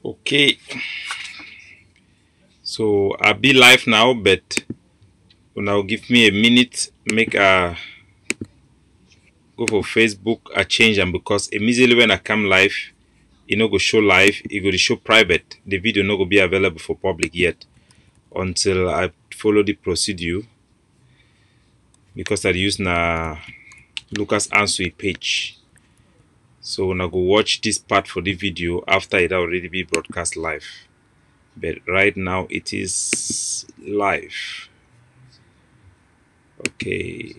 Okay, so I'll be live now, but now give me a minute, make a go for Facebook, I change them because immediately when I come live, it no go show live, it go to show private. The video no go be available for public yet until I follow the procedure because I use na Lucas Ansui page. So now go watch this part for the video after it already be broadcast live. But right now it is live. Okay.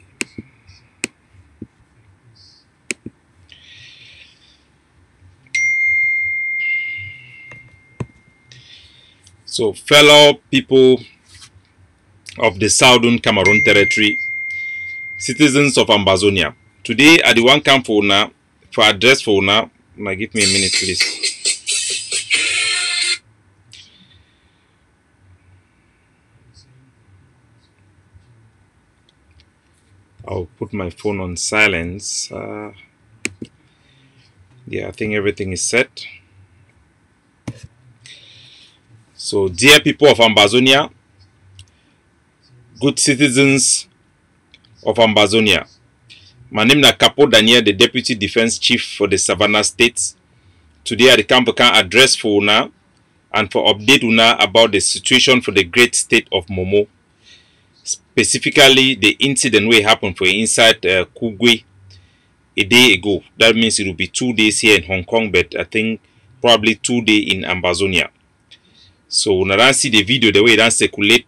So fellow people of the Southern Cameroon territory, citizens of Ambazonia, today I the one come for now for address for now. Give me a minute, please. I'll put my phone on silence. Yeah, I think everything is set. So, dear people of Ambazonia, good citizens of Ambazonia, my name is Capo, the Deputy Defense Chief for the Savannah State. Today, I come to address for una and for update una about the situation for the great state of Momo. Specifically, the incident where it happened for inside Kugwe a day ago. That means it will be 2 days here in Hong Kong, but I think probably 2 days in Ambazonia. So when I see the video the way it circulate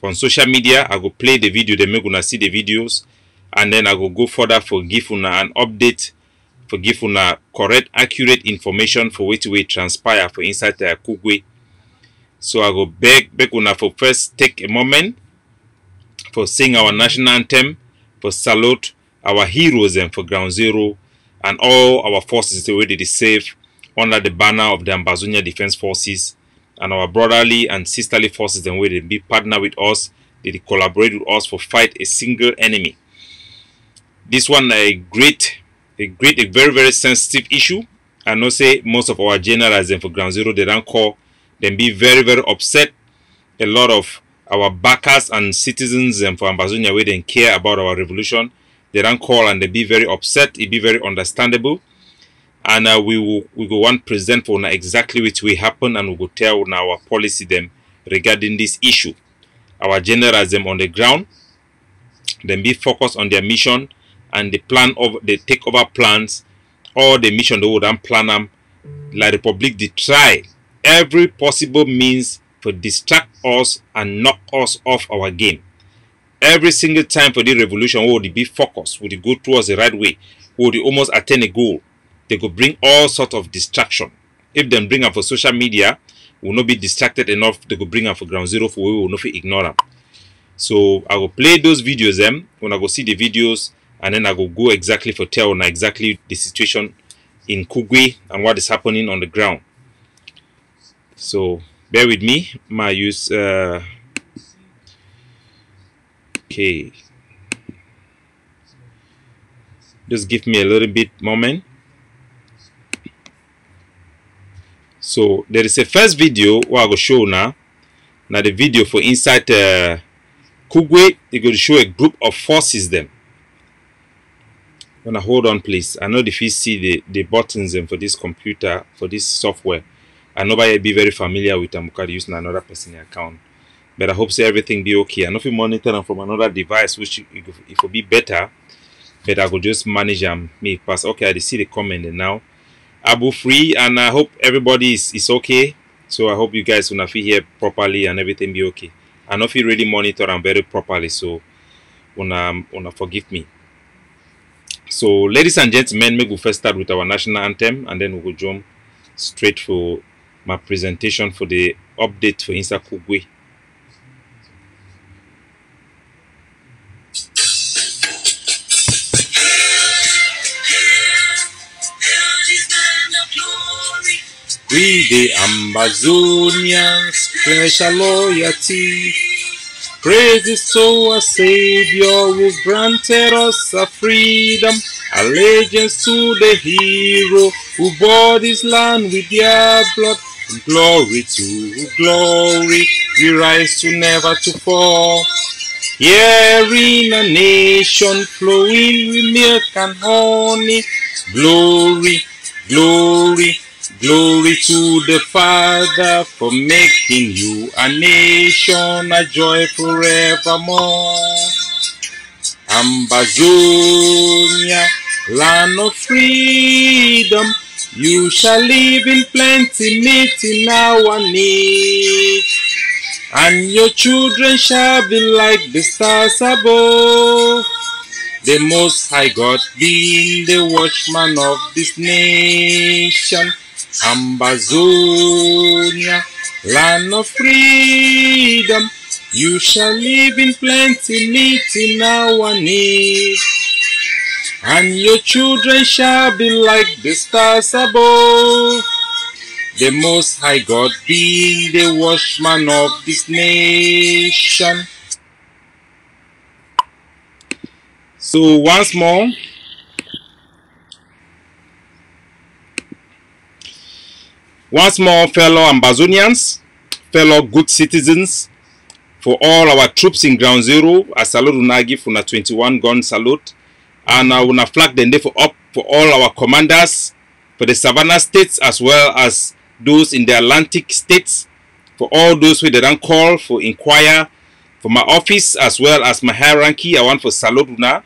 on social media, I go play the video, they make una see the videos, and then I go further for give una an update, for give una correct, accurate information for which way transpire for inside the Kugwe. So I go beg una for first take a moment for sing our national anthem, for salute our heroes and for ground zero and all our forces already safe under the banner of the Ambazonia Defense Forces, and our brotherly and sisterly forces and where they be partner with us, they collaborate with us for fight a single enemy. This one a very, very sensitive issue. I know say most of our generals and for ground zero they don't call them be very, very upset. A lot of our backers and citizens and for Ambazonia where they care about our revolution, they don't call and they be very upset. It be very understandable. And we go want present for now exactly which will happen, and we go tell now our policy them regarding this issue. Our generals them on the ground, then be focused on their mission and the plan of the takeover plans, or the mission they would plan them. La Republic they try every possible means for distract us and knock us off our game. Every single time for the revolution, we would be focused, would go towards the right way, would almost attain a goal. They could bring all sorts of distraction. If they bring them for social media, we will not be distracted enough. They could bring them for ground zero for we will not ignore them. So I will play those videos when I go see the videos, and then I will go exactly for tell on exactly the situation in Kugwe and what is happening on the ground. So bear with me. My use okay. Just give me a little bit moment. So there is a first video where I go show now. Now the video for inside Kugwe, they going to show a group of forces them. Wanna hold on please. I know if you see the buttons and for this computer, for this software, I know nobody be very familiar with them because using another person's account. But I hope say everything be okay. I know if you monitor them from another device, which it will be better. But I could just manage them. Me pass. Okay, I see the comment now. Abu free, and I hope everybody is okay. So I hope you guys will feel here properly and everything be okay. I know if you really monitor them very properly, so wanna forgive me. So ladies and gentlemen, maybe we'll first start with our national anthem, and then we will jump straight for my presentation for the update for Insta Kugwe. We the Ambazonians pledge our loyalty. Praise to our Savior who granted us a freedom. Allegiance to the hero who bought his land with their blood. glory to glory, we rise to never to fall. Here in a nation flowing with milk and honey, glory, glory, glory to the Father for making you a nation, a joy forevermore. Ambazonia, land of freedom, you shall live in plenty, meeting our need. And your children shall be like the stars above. The Most High God being the watchman of this nation. Ambazonia, land of freedom, you shall live in plenty, meeting our need. And your children shall be like the stars above. The Most High God being the watchman of this nation. So once more, fellow Ambazonians, fellow good citizens, for all our troops in Ground Zero, I salute Unagi for a 21-gun salute, and I will flag the day for all our commanders for the Savannah states as well as those in the Atlantic states, for all those who didn't call for inquire for my office as well as my hierarchy. I want for salute una,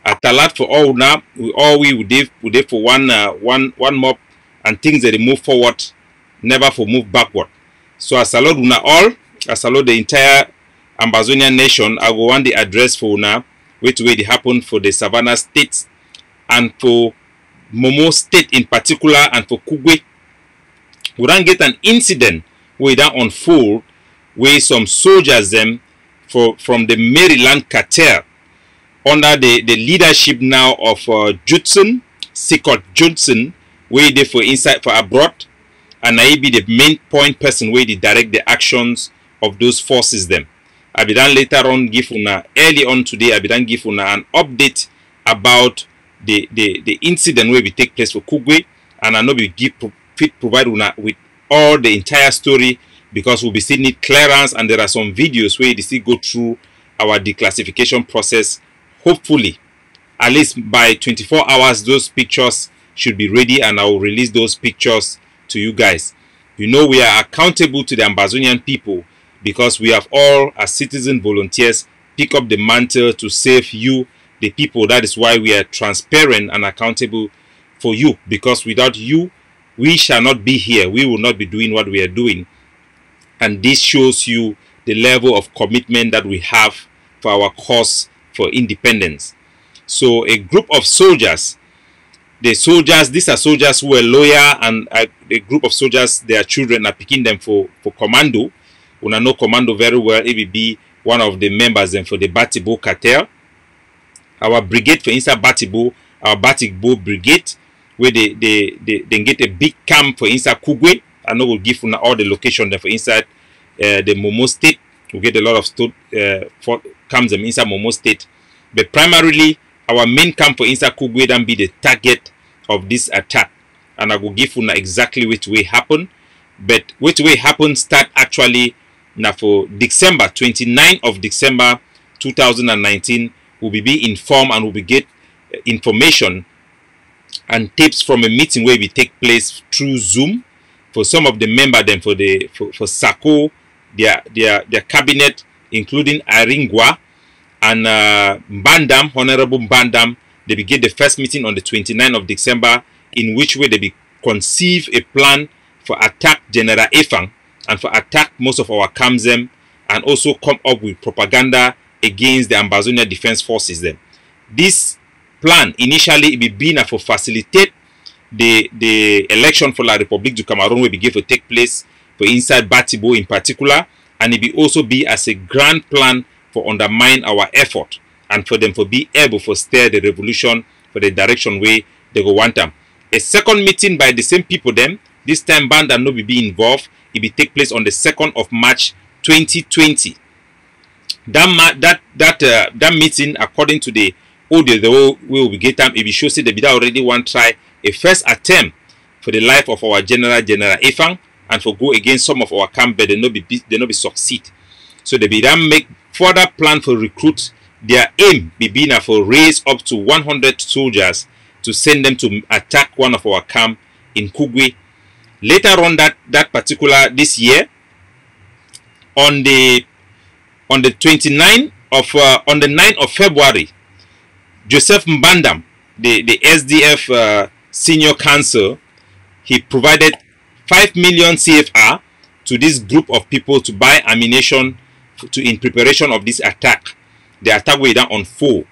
atalat for all una. We did for one mob, and things that they move forward, never for move backward. So I salute una all. I salute the entire Ambazonian nation. I go want the address for una which way they happen for the Savannah states and for Momo state in particular and for Kugwe. We don't get an incident where that unfold where some soldiers from the Maryland cartel under the leadership now of Judson, Sikot Johnson, where they for inside for abroad, and I be the main point person where they direct the actions of those forces them. I be done later on give una early on today. I be done give una an update about the incident where we take place for Kugwe, and I know we provide una with all the entire story because we'll be still need clearance, and there are some videos where they still go through our declassification process. Hopefully, at least by 24 hours, those pictures should be ready, and I will release those pictures to you guys. You know we are accountable to the Ambazonian people because we have all, as citizen volunteers, pick up the mantle to save you, the people. That is why we are transparent and accountable for you, because without you, we shall not be here. We will not be doing what we are doing. And this shows you the level of commitment that we have for our cause for independence. So a group of soldiers, these are soldiers who are loyal, and a group of soldiers, their children are picking them for commando. We know commando very well. It will be one of the members for the Batibo cartel. Our brigade for inside Batibo, our Batibo brigade, where they get a big camp for inside Kugwe. I know we'll give all the location there for inside the Momo state. We get a lot of camps inside Momo state, but primarily our main camp for inside Kugwe then be the target of this attack. And I will give you exactly which way happen, but which way happen start actually now for December 29th of December 2019. We'll be informed and we'll get information and tips from a meeting where we take place through Zoom for some of the members then for Sako, their cabinet, including Aringwa and Mbandam, Honorable Mbandam. They begin the first meeting on the 29th of December, in which way they be conceive a plan for attack General Efang and for attack most of our camps and also come up with propaganda against the Ambazonia Defense Forces them. This plan initially it be been for facilitate the election for La République du Cameroon will begin to take place for inside Batibo in particular, and it will also be as a grand plan for undermine our effort and for them to be able to steer the revolution for the direction way they go want them. A second meeting by the same people them, this time band and no be involved, it will take place on the 2nd of March 2020. That meeting, according to the audio the way we will get them, it will show that they already want try a first attempt for the life of our General Efang, and for go against some of our camp, but they no be succeed. So they be then make further plan for recruit. Their aim be being for raise up to 100 soldiers to send them to attack one of our camp in Kugwe. Later on this year, on the 9th of February, Joseph Mbandam, the SDF senior counsel, he provided 5 million CFR to this group of people to buy ammunition in preparation of this attack. The attack will then unfold.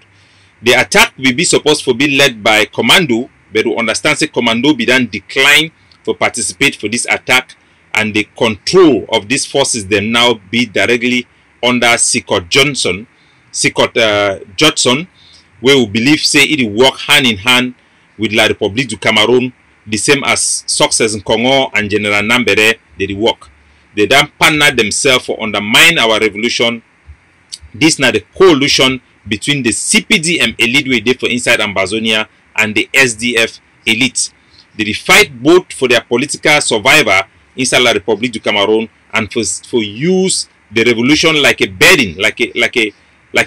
The attack will be supposed to be led by commando, but we understand say commando be then decline to participate for this attack, and the control of these forces then now be directly under Sikot Judson, where we believe say it will work hand in hand with La République du Cameroon, the same as Success in Congo and General Nambere. They work. They then partner themselves for undermine our revolution. This now the coalition between the CPDM elite we did for inside Ambazonia and the SDF elite. They fight both for their political survival inside La République du Cameroon and for use the revolution like a bedding, like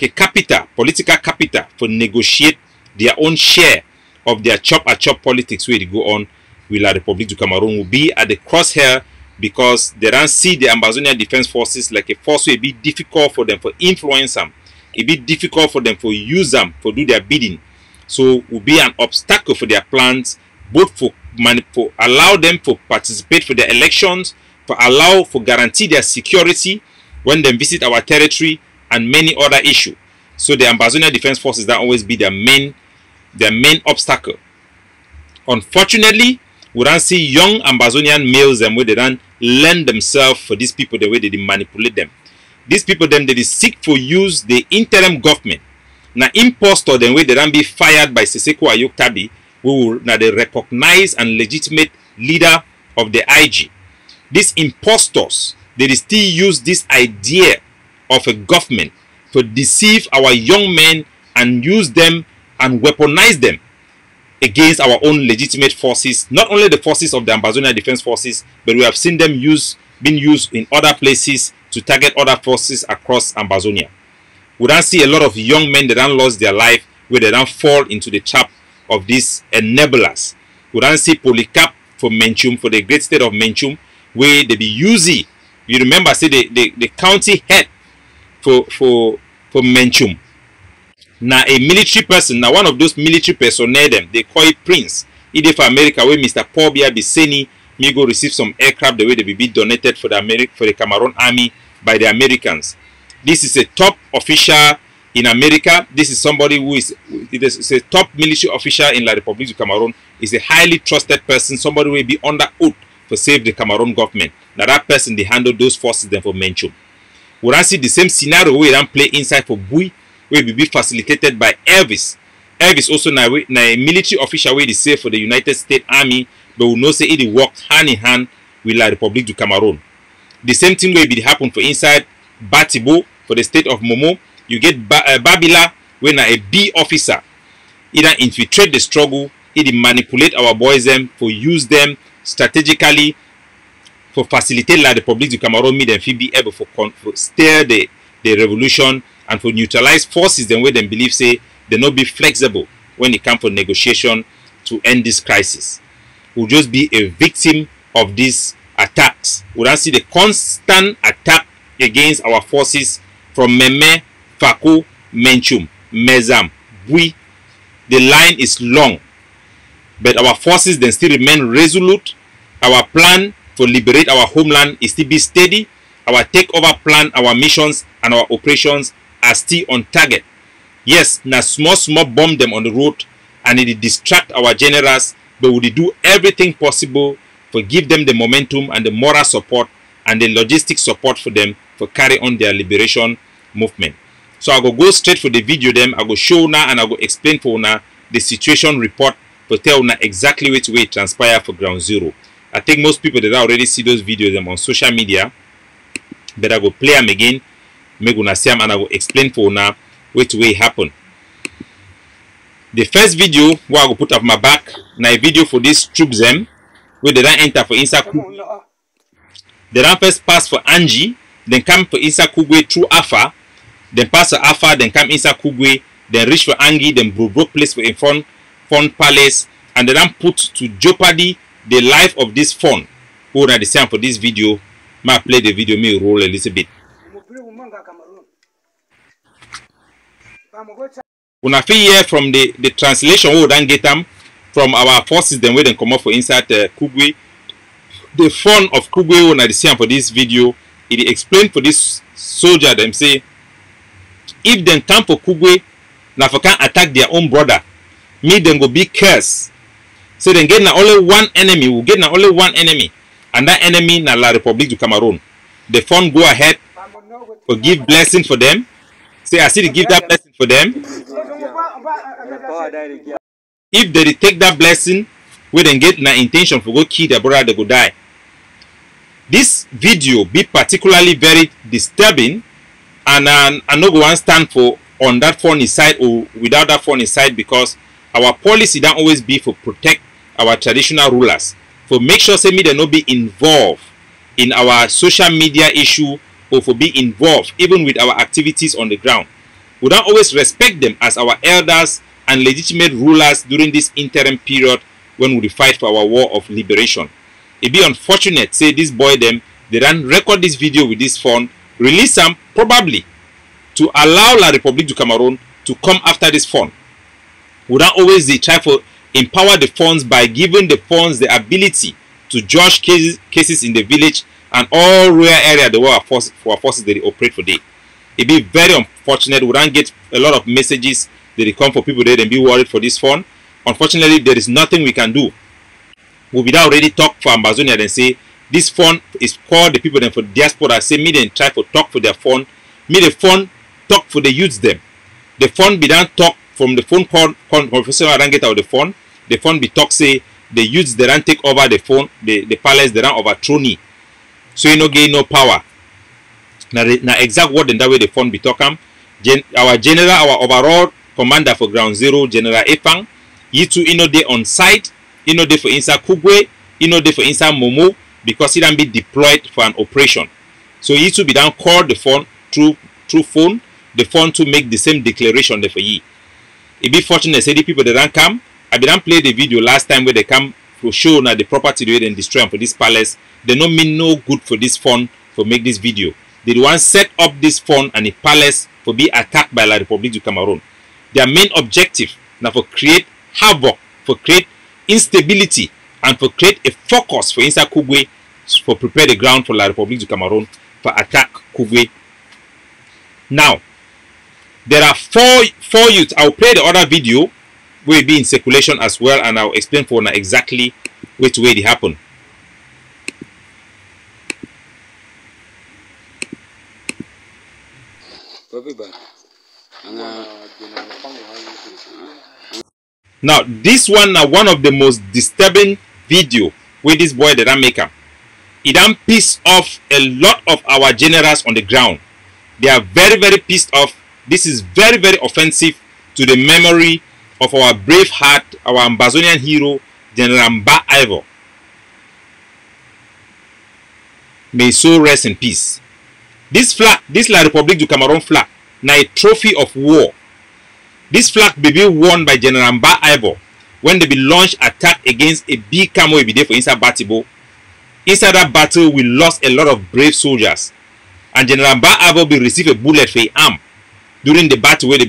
a capital, political capital, for negotiate their own share of their chop-a-chop politics where they go on with La République du Cameroon will be at the crosshair, because they don't see the Ambazonia Defense Forces like a force. It be difficult for them for influence them. It be difficult for them for use them for do their bidding. So will be an obstacle for their plans, both for allow them to participate for their elections, for guarantee their security when they visit our territory, and many other issues. So the Ambazonia Defense Forces that always be their main obstacle. Unfortunately, we don't see young Ambazonian males them where they don't lend themselves for these people the way they manipulate them. These people them they seek for use the interim government. Now impostor them where they don't be fired by Seseko Ayok Tabi, who will now they recognize and legitimate leader of the IG. These impostors, they still use this idea of a government to deceive our young men and use them and weaponize them against our own legitimate forces. Not only the forces of the Ambazonia Defense Forces, but we have seen them being used in other places to target other forces across Ambazonia. We don't see a lot of young men that don't lost their life, where they don't fall into the trap of these enablers. We don't see Polycarp for Menchum, for the great state of Menchum, where they be using. You remember, say the county head for Menchum. Now a military person, now one of those military personnel them, they call it Prince. It for America where Mr. Paul Biya Biseni may go receive some aircraft the way they will be donated for the Cameroon army by the Americans. This is a top official in America. This is somebody who is a top military official in La République du Cameroon. Is a highly trusted person, somebody who will be under oath for save the Cameroon government. Now that person they handle those forces then for Menchum. We don't see the same scenario where they play inside for Bui, will be facilitated by Elvis. Elvis also now a military official where they say for the United States Army, but we know say it work hand in hand with La République du Cameroon. The same thing will be happen for inside Batibo for the state of Momo. You get Babila when a B officer either infiltrate the struggle, either manipulate our boys them for use them strategically for facilitate La République du Cameroon, meet them be able for steer the revolution and for neutralize forces then where them believe say they not be flexible when it comes for negotiation to end this crisis. We'll just be a victim of these attacks. We don't see the constant attack against our forces from Meme, Fako, Menchum, Mezam, Bui. The line is long, but our forces then still remain resolute. Our plan for liberate our homeland is still be steady. Our takeover plan, our missions and our operations are still on target. Yes, now small bomb them on the road and it distract our generals, but we do everything possible for give them the momentum and the moral support and the logistic support for them for carry on their liberation movement. So I go straight for the video them. I go show now and I go explain for now the situation report for tell now exactly which way it transpire for ground zero. I think most people that already see those videos them on social media, but I go play them again, make una see them and I go explain for now which way it happen. The first video where I go put up my back, now a video for these troops them where they don't enter for inside. They don't first pass for Angie, then come for inside Kugwe through Afa, then pass for Afa, then come inside Kugwe, then reach for Angie, then broke place for in Fon Palace, and they don't put to jeopardy the life of this Fon. Who are the same for this video? May play the video, may roll a little bit. Una fit hear from the translation we don't get them from our forces, then we then come up for inside Kugwe. The Fon of Kugwe when I see for this video, it explained for this soldier them say if them come for Kugwe, now for can attack their own brother, me then go be cursed. So then get now only one enemy, we get now only one enemy, and that enemy na La Republic du Cameroon. The Fon go ahead for give blessing for them. Say I see to give that blessing for them. If they take that blessing, we then get na intention for go kill their brother, they go die. This video be particularly very disturbing, and I no go one stand for on that phone side or without that phone side, because our policy don't always be for protect our traditional rulers, for make sure say me they no be involved in our social media issue, or for be involved even with our activities on the ground. We don't always respect them as our elders and legitimate rulers during this interim period when we fight for our war of liberation. It be unfortunate say this boy them they don't record this video with this phone, release them probably to allow La Republique du Cameroon to come after this phone. We don't always try to empower the phones by giving the phones the ability to judge cases in the village and all rural area the world for our forces that they operate for day. It be very unfortunate. We don't get a lot of messages that they come for people there and be worried for this phone. Unfortunately, there is nothing we can do. We will already talk for Ambazonia and say this phone is called the people then for diaspora. Say me then try to talk for their phone. Me the phone talk for the youths them. The phone be done talk from the phone call professional I don't get out of the phone. The phone be talk say the youths they don't take over the phone, the palace they don't overthrow me. So you no gain no power. Now exact word in that way the phone be talking. Our general, our overall commander for ground zero, General Epang, you two know they on site, you know they for inside Kugwe, you know they for inside Momo, because he don't be deployed for an operation. So you two be down call the phone through phone, the phone to make the same declaration there for ye. It be fortunate say the people that don't come. I be done play the video last time where they come for show now the property they and destroy them for this palace. They don't mean no good for this phone for make this video. They want set up this phone and the palace for be attacked by La Republique du Cameroon. Their main objective now for create havoc, for create instability, and for create a focus for inside Kugwe, for prepare the ground for La Republique du Cameroon for attack Kugwe. Now, there are four youths. I'll play the other video will be in circulation as well, and I'll explain for now exactly which way it happened. Now this one now one of the most disturbing video with this boy that I make up. It done piss off a lot of our generals on the ground. They are very pissed off. This is very offensive to the memory of our brave heart, our Ambazonian hero, General Mba Ivor. May so rest in peace. This flag, this La Republique du Cameroon flag, now a trophy of war. This flag be won by General Mba Ivor when they be launched attack against a big camo be there for inside Batibo. Inside that battle, we lost a lot of brave soldiers, and General Mba Ivor be receive a bullet for his arm during the battle where they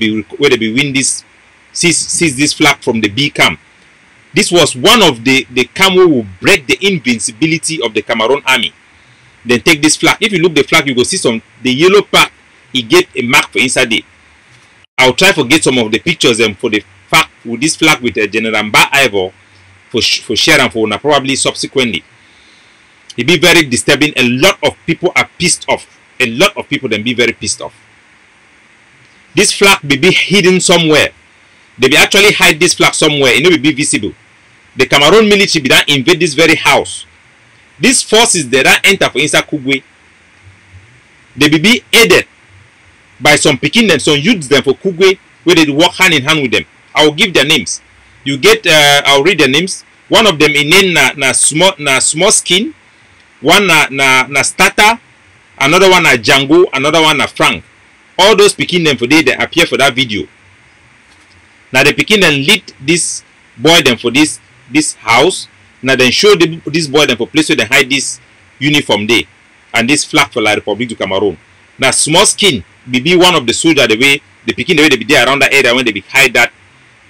be win this seize this flag from the B camp. This was one of the camo who break the invincibility of the Cameroon army. Then take this flag. If you look the flag, you go see some the yellow part. He get a mark for inside it. I'll try to get some of the pictures for the fact with this flag with General Mba Ivor for share and for probably subsequently. It be very disturbing. A lot of people are pissed off. A lot of people then be very pissed off. This flag may be hidden somewhere. They be actually hide this flag somewhere. It will be visible. The Cameroon military be that invade this very house. These forces that don't enter for inside Kugwe, they be aided by some Pekin and some youths them for Kugwe where they work hand in hand with them. I will give their names. You get I'll read their names. One of them in name na small skin, One na Starter, another one na Django, another one na Frank. All those picking them for they appear for that video. Now the picking them lead this boy them for this house. Now then show this boy them for place where they hide this uniform there and this flag for La Republic du Cameroon. Now small skin be one of the soldiers the way the picking the way they be there around that area when they be hide that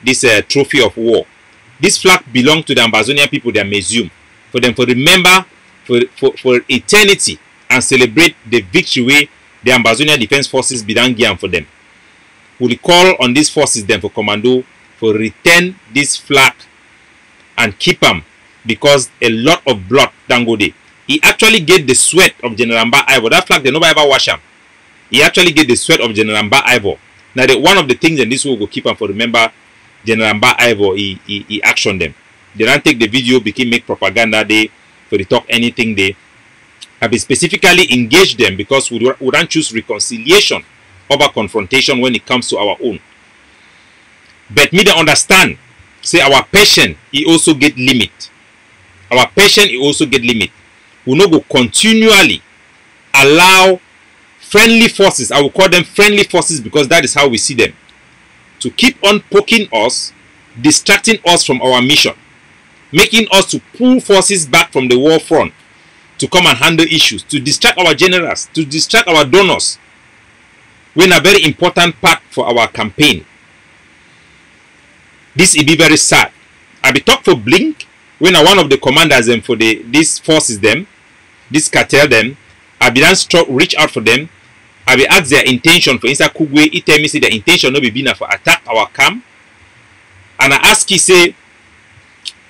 this trophy of war. This flag belong to the Ambazonian people, their museum, for them to remember for eternity and celebrate the victory way the Ambazonian Defense Forces be done give for them. We will call on these forces then for commando for return this flag and keep them, because a lot of blood don't go there. He actually get the sweat of General Mba Ivor. That flag they nobody ever wash him. He actually get the sweat of General Mba Ivor. Now one of the things in this will go keep him for remember General Mba Ivor, he action them. They don't take the video, became make propaganda they for the talk anything they have been specifically engage them, because we don't choose reconciliation over confrontation when it comes to our own. But me to understand, say our patient he also get limit. Our patient he also get limit. We no go continually allow friendly forces, I will call them friendly forces because that is how we see them, to keep on poking us, distracting us from our mission, making us to pull forces back from the war front to come and handle issues, to distract our generals, to distract our donors, when a very important part for our campaign. This will be very sad. I be talk for Blink when one of the commanders them for these forces them, this cartel them, I be done reach out for them. I will ask their intention for inside Kugwe. He tell me say their intention no be been for attack our camp. And I ask he say,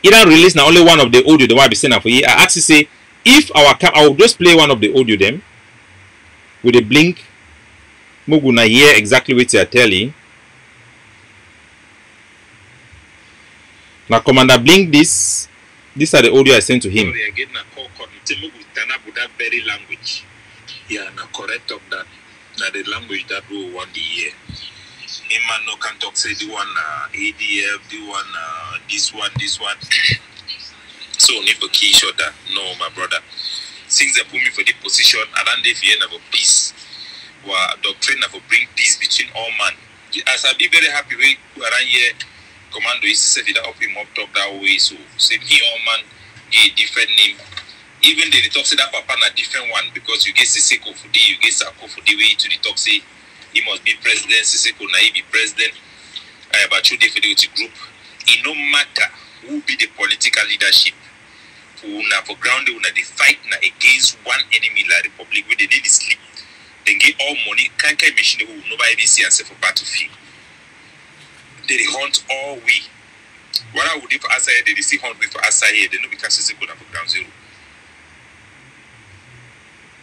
he don't release now only one of the audio the one I be saying for you. I ask he say, if our camp, I will just play one of the audio them with a Blink. Muguna hear exactly what they are telling. Now Commander Blink these are the audio I sent to him. Language. Yeah, now correct of that. Now the language that we want the year. Him no can talk say the one ADF, the one this one. So never key shot that. No, my brother. Things that put me for the position around the fear of peace. Or doctrine of bring peace between all man. As I be very happy way around here, commando is to set it up him up talk that way. So say he all man a different name. Even the talk say that papa na different one, because you get Siseko Fudi, you get Sako Fudi way to the talk say he must be president, Siseko na he be president. But you for the group. It no matter who be the political leadership, who na for ground una they fight na against one enemy la republic where they need to sleep. They get all money, can't machine who nobody even see and say for battlefield. They hunt all we. What I would do for us here, they see hunt for us here, they know because Siseko na for ground zero.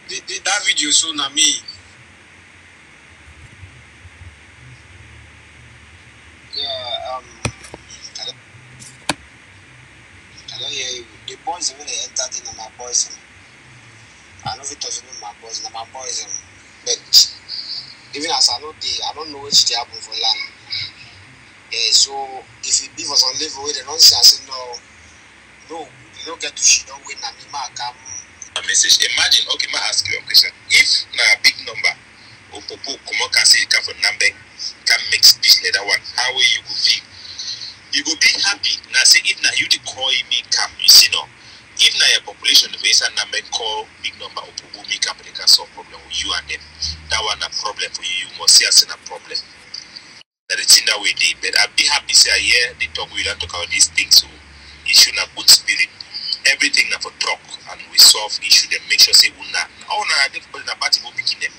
That video so na me. Yeah, I don't hear you. The boys when they entered in my boys. I know it was my boys, my boys. But even as I don't know which they happen for land. Yeah, so if it be for some level where they don't say, I say no, you don't get to shit don't win and me come. A message. Imagine, okay, I ask you a question. If na a big number, or Popo come can say you come for number, can make speech like that one, how will you go feel? You go be happy. Now say if na you the call me come, you see no. If na your population the face and number call big number or Popo me come, they can solve problem with you and them. That one a problem for you. You must see as a problem. That it's in that way they. But I be happy say yeah, they talk we don't talk about these things, so you should have good spirit. Everything na for talk and we solve issue them, make sure say we na difficult na party will begin them.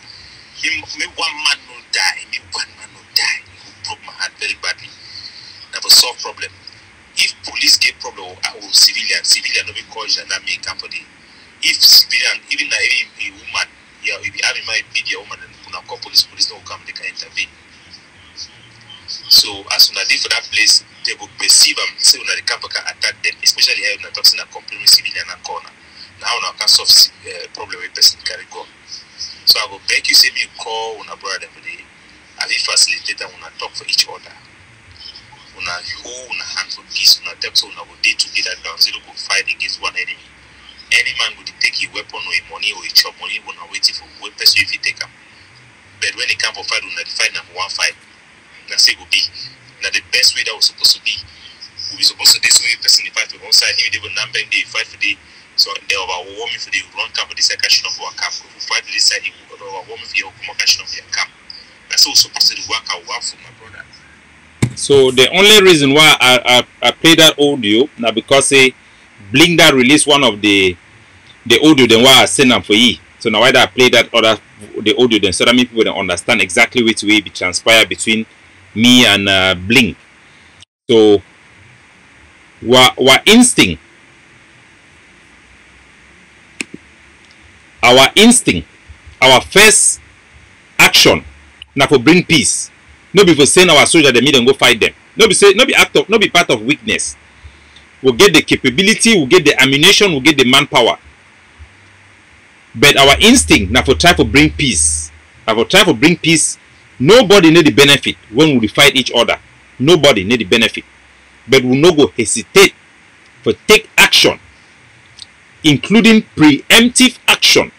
Me one man no die, me one man no die. Who broke my heart very badly. Na for solve problem. If police get problem or civilian no be cause and me come for the. If civilian even a woman, yeah, if you have in mind media woman and you call police no come they can intervene. So as soon as they for that place, they will perceive them, say when the Capo can attack them, especially here when talking a complaining civilian and corner. Now I can solve problem with person carry go. So I will beg you say me call on a brother for the as if facilitator when talk for each other. When I hold on a hand for peace, when I talk so when I will day together down zero go fight against one enemy. Any man would take a weapon money or chop money when I waiting for one person if you take them. But when it comes for fight, when they fight number 1 fight, I say go be. Now the best way that was supposed to be. We supposed to this way person fight for one side, he will number and they fight for the so they overwhelming for the run camp for the second of our camp. Who fight for this side, he will overwhelming for your communication of their camp. That's also supposed to work out well for my brother. So the only reason why I play that audio now because Blink that released one of the audio then why I send them for ye. So now why I play that the audio then so that many people don't understand exactly which way be transpire between me and Blink. So our instinct, our first action now for bring peace. No be for saying our soldiers they meet and go fight them. No be part of weakness. We'll get the capability, we'll get the ammunition, we'll get the manpower. But our instinct now for try to bring peace. Now for try to bring peace, nobody need the benefit when we fight each other. Nobody need the benefit. But we no go hesitate for take action, including preemptive action,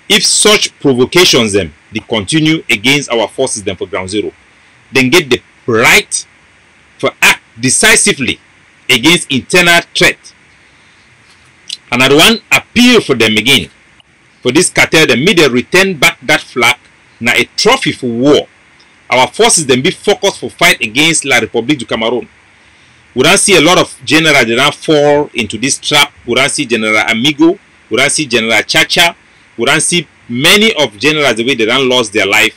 if such provocations them they continue against our forces them for ground zero. Then get the right for act decisively against internal threat. Another one, appeal for them again. For this cartel, the media return back that flag now a trophy for war. Our forces then be focused for fight against La République du Cameroon. We don't see a lot of generals that don't fall into this trap. We don't see General Amigo. We don't see General Chacha. We don't see many of generals the way they don't lost their life.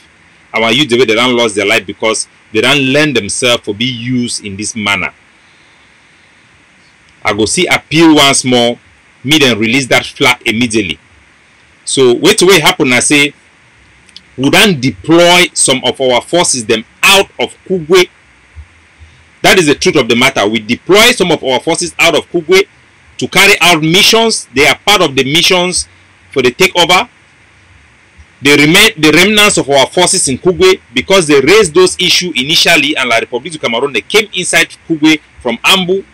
Our youth the way they don't lost their life because they don't learn themselves to be used in this manner. I go see appeal once more, me then release that flag immediately. So wait till it happen, I say we don't deploy some of our forces them out of Kugwe. That is the truth of the matter. We deploy some of our forces out of Kugwe to carry out missions. They are part of the missions for the takeover. The remnants of our forces in Kugwe, because they raised those issues initially and La République du Cameroon, they came inside Kugwe from Ambu.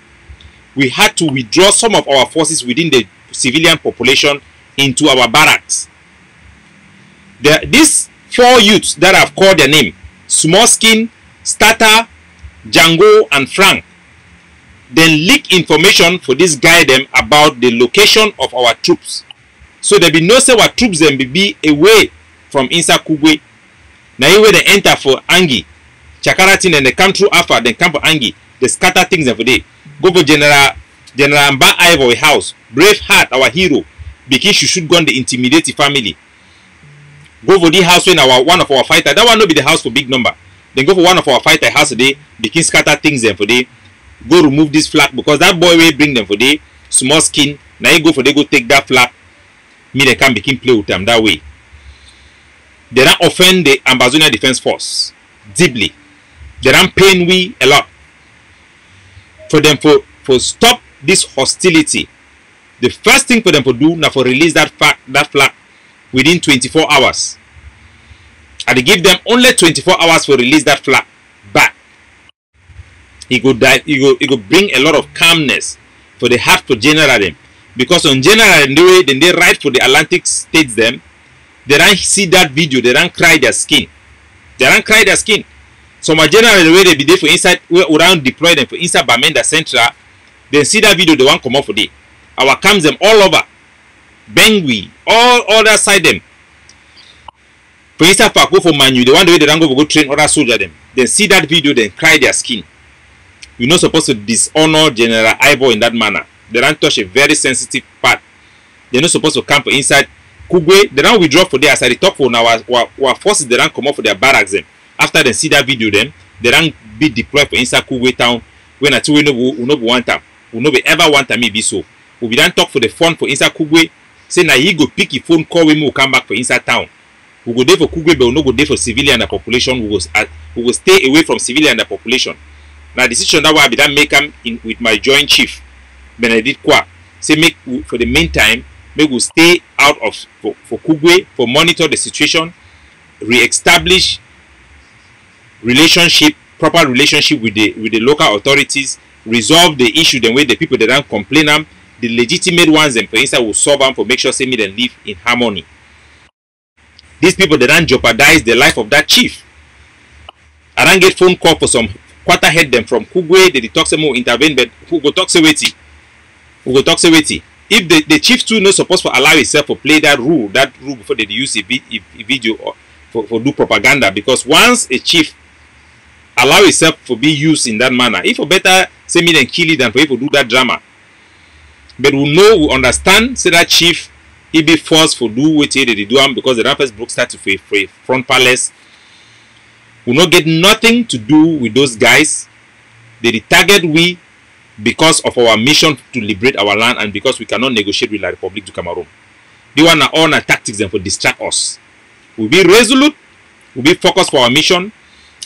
We had to withdraw some of our forces within the civilian population into our barracks. These 4 youths that I've called their name, Smallskin, Starter, Django, and Frank, then leak information for this guy them about the location of our troops. So there be no say our troops then be away from inside Kugwe. Now where they enter for Angi, Chakaratin, and they come through Alpha, then come for Angi, they scatter things every day. Go for General Mba Ivory house, Braveheart, our hero, because she should go on the intimidate family. Go for the house when one of our fighter, that one not be the house for big number. Then go for one of our fighter house today, begin scatter things them for day. Go remove this flag because that boy will bring them for day. Smallskin, now you go for they go take that flag. Me they can begin play with them that way. They don't offend the Ambazonia Defense Force deeply. They don't pain we a lot. For them for stop this hostility, the first thing for them to do now for release that flag within 24 hours. And they give them only 24 hours for release that flag back. It could bring a lot of calmness for the heart for general them. Because on general then they write for the Atlantic states them, they don't see that video, they don't cry their skin. They don't cry their skin. So my general the way they be there for inside, we around deploy them for inside Bamenda Central, then see that video they want come off for day. Our camps them all over. Bengui, all other side them. For inside Park, go for Manu, the one the way they don't go train other soldier them. Then see that video, then cry their skin. You're not supposed to dishonor General Ivo in that manner. They don't touch a very sensitive part. They're not supposed to camp inside Kugwe. They don't withdraw for there. As I talk for now, our forces they don't come up for their barracks them. After they see that video, then they don't be deployed for inside Kugwe town. When I tell you we no want time, we no be ever want time me be so. We don't talk for the phone for inside Kugwe. Say now you go pick your phone call when we come back for inside town. We go there for Kugwe, but we no go there for civilian and the population. We will stay away from civilian and the population. Now decision that why I be that make them in with my joint chief. Benedict Kwa say make for the meantime make we stay out of for Kugwe for monitor the situation, re-establish proper relationship with the local authorities, resolve the issue the way the people they don't complain them, legitimate ones and for instance will solve them for make sure say me them live in harmony. These people they don't jeopardize the life of that chief. I don't get phone call for some quarter head them from Kugwe, they talk some more intervene, but who go talk say wait? Who go talk say wait? If the chief too not supposed to allow himself to play that rule before they use a video or for do propaganda, because once a chief allow himself to be used in that manner, if for better say me then kill it than for people do that drama. But we understand say that chief he be forced for do what they do because the rappers broke start to for front palace. We not get nothing to do with those guys. They target we because of our mission to liberate our land and because we cannot negotiate with the Republic to Cameroon. They want all our tactics and for distract us. We'll be resolute, we'll be focused for our mission,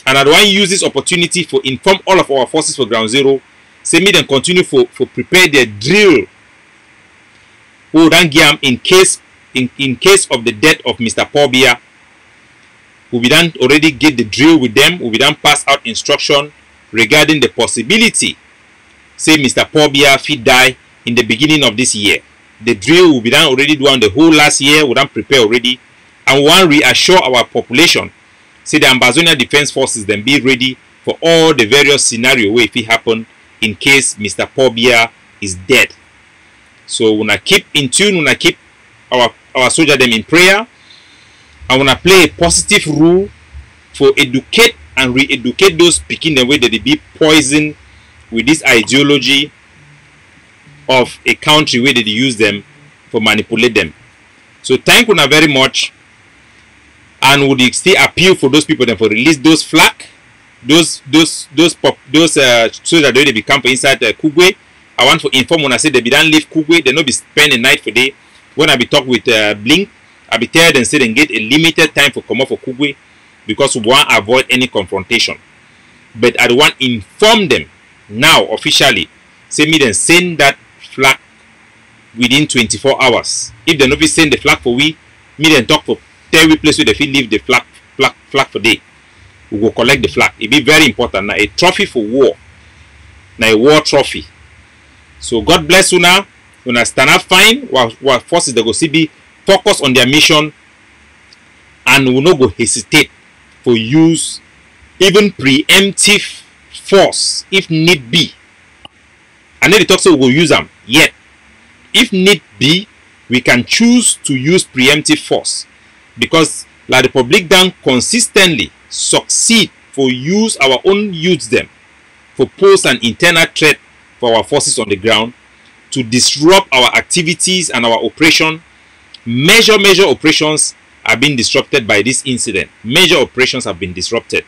and I want to use this opportunity for inform all of our forces for ground zero. Say me then continue for prepare their drill. We then give in case of the death of Mr. Pobia. We will then already get the drill with them. We will then pass out instruction regarding the possibility. Say Mr. Pobia fit die in the beginning of this year. The drill will be done already done the whole last year. We done prepare already, and we want to reassure our population. Say the Ambazonia Defense Forces then be ready for all the various scenarios where if it happen in case Mr. Pobia is dead. So we wanna keep in tune. We wanna keep our soldier them in prayer. I wanna play a positive role for educate and re-educate those picking the way that they be poisoned with this ideology of a country where they use them for manipulate them. So thank you very much, and would still appeal for those people then for release those flag, those soldiers that they become for inside Kugwe. I want to inform when I say they be done leave Kugwe, they not be spend a night for day. When I be talk with Blink, I be tell them say they get a limited time for come up for Kugwe because we want to avoid any confrontation. But I want to inform them now officially, say me then send that flag within 24 hours. If they not be send the flag for me then talk for tell we place where they feel leave the flag for day. We will collect the flag. It be very important. Now a trophy for war. Now a war trophy. So God bless you now. When I stand up fine, while forces they go see be focus on their mission and will not go hesitate for use even preemptive force if need be. And then the talk say we will use them. Yet, if need be, we can choose to use preemptive force because La Republic then consistently succeed for use our own youths them for pose an internal threat for our forces on the ground to disrupt our activities and our operation. Major operations have been disrupted by this incident. Major operations have been disrupted.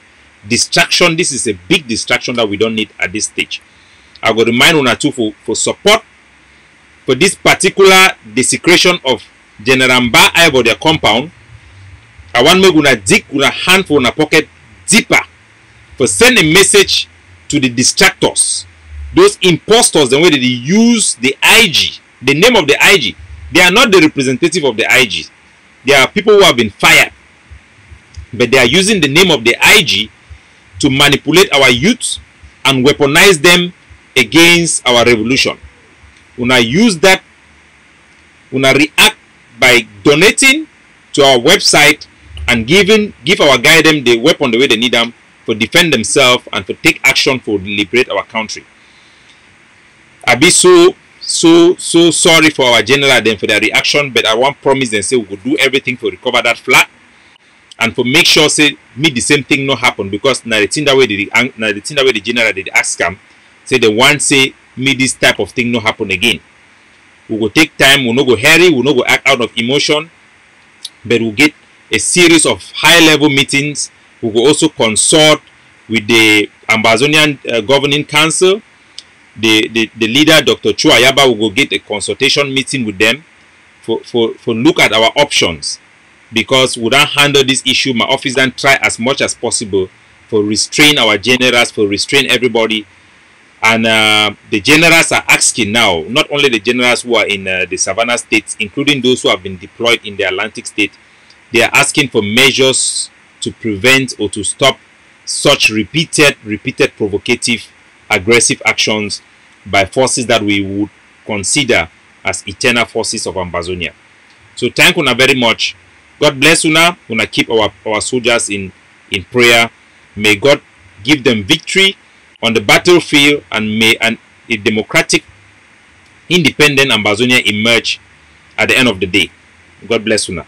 Distraction, this is a big distraction that we don't need at this stage. I will remind una too for support for this particular desecration of General Mba about their compound. I want me gonna dig una hand for una pocket deeper for send a message to the distractors, those impostors, the way that they use the IG, the name of the IG. They are not the representative of the IG. They are people who have been fired, but they are using the name of the IG to manipulate our youth and weaponize them against our revolution. Una use that, una react by donating to our website and give our guy them the weapon the way they need them for defend themselves and to take action for liberate our country. I be so sorry for our general then for their reaction, but I want promise them say we will do everything to recover that flag and for make sure say me the same thing not happen, because now the thing that way the general they ask them say they want say me this type of thing not happen again. We will take time, we'll not go hurry, we'll not go act out of emotion, but we'll get a series of high level meetings. We will also consult with the Ambazonian Governing Council. The leader, Dr. Chua Yaba, will go get a consultation meeting with them for look at our options, because we don't handle this issue. My office then try as much as possible for restrain our generals, for restrain everybody. And the generals are asking now, not only the generals who are in the Savannah states, including those who have been deployed in the Atlantic state, they are asking for measures to prevent or to stop such repeated provocative aggressive actions by forces that we would consider as eternal forces of Ambazonia. So thank una very much. God bless una. Una keep our soldiers in prayer. May God give them victory on the battlefield, and may a democratic, independent Ambazonia emerge at the end of the day. God bless una.